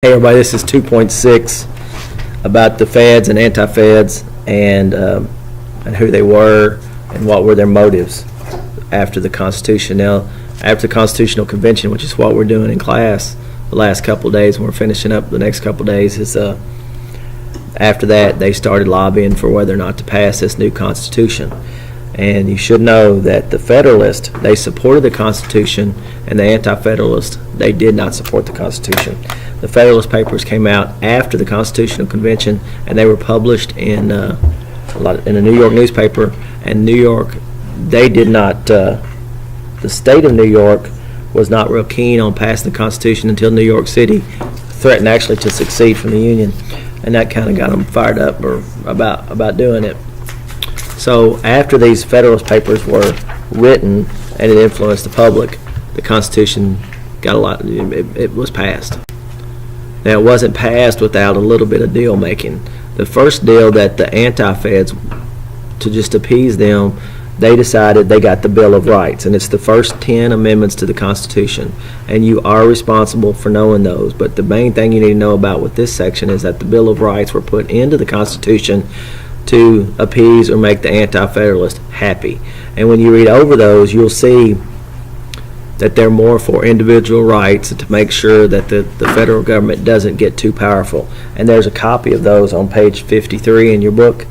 Hey everybody, this is 2.6 about the feds and anti-feds and who they were and what were their motives after the Constitution. Now, after the Constitutional Convention, which is what we're doing in class the last couple of days, and we're finishing up the next couple of days, is after that they started lobbying for whether or not to pass this new Constitution. And you should know that the Federalists, they supported the Constitution, and the Anti-Federalists, they did not support the Constitution. The Federalist Papers came out after the Constitutional Convention, and they were published in a New York newspaper. And New York, they did not. The state of New York was not real keen on passing the Constitution until New York City threatened actually to secede from the Union, and that kind of got them fired up about doing it. So after these Federalist Papers were written and it influenced the public, the Constitution got a lot. It was passed. Now, it wasn't passed without a little bit of deal making. The first deal that the anti-feds, to just appease them, they decided they got the Bill of Rights, and it's the first 10 amendments to the Constitution, and you are responsible for knowing those. But the main thing you need to know about with this section is that the Bill of Rights were put into the Constitution to appease or make the anti-federalists happy. And when you read over those, you'll see that they're more for individual rights to make sure that the federal government doesn't get too powerful. And there's a copy of those on page 53 in your book.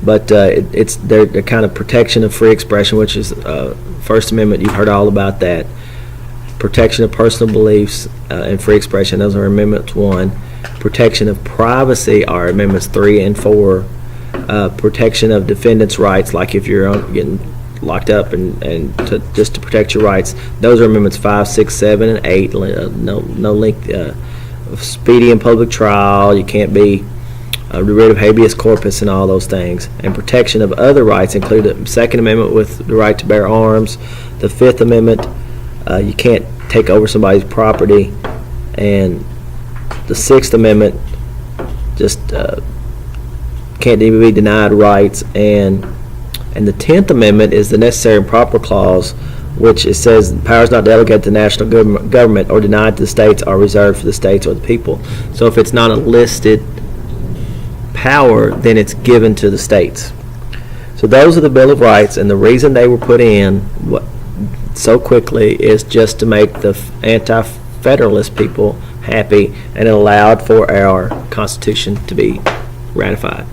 But they're kind of protection of free expression, which is First Amendment. You've heard all about that. Protection of personal beliefs and free expression. Those are Amendments 1. Protection of privacy are Amendments 3 and 4. Protection of defendants' rights, like if you're getting locked up and just to protect your rights, those are Amendments 5, 6, 7, and 8. No length, speedy and public trial. You can't be rid of habeas corpus and all those things. And protection of other rights include the Second Amendment with the right to bear arms, the Fifth Amendment, you can't take over somebody's property, and the Sixth Amendment just can't even be denied rights, and the 10th Amendment is the necessary and proper clause, which it says powers not delegated to the national government or denied to the states are reserved for the states or the people. So if it's not a listed power, then it's given to the states. So those are the Bill of Rights, and the reason they were put in so quickly is just to make the anti-federalist people happy, and it allowed for our Constitution to be ratified.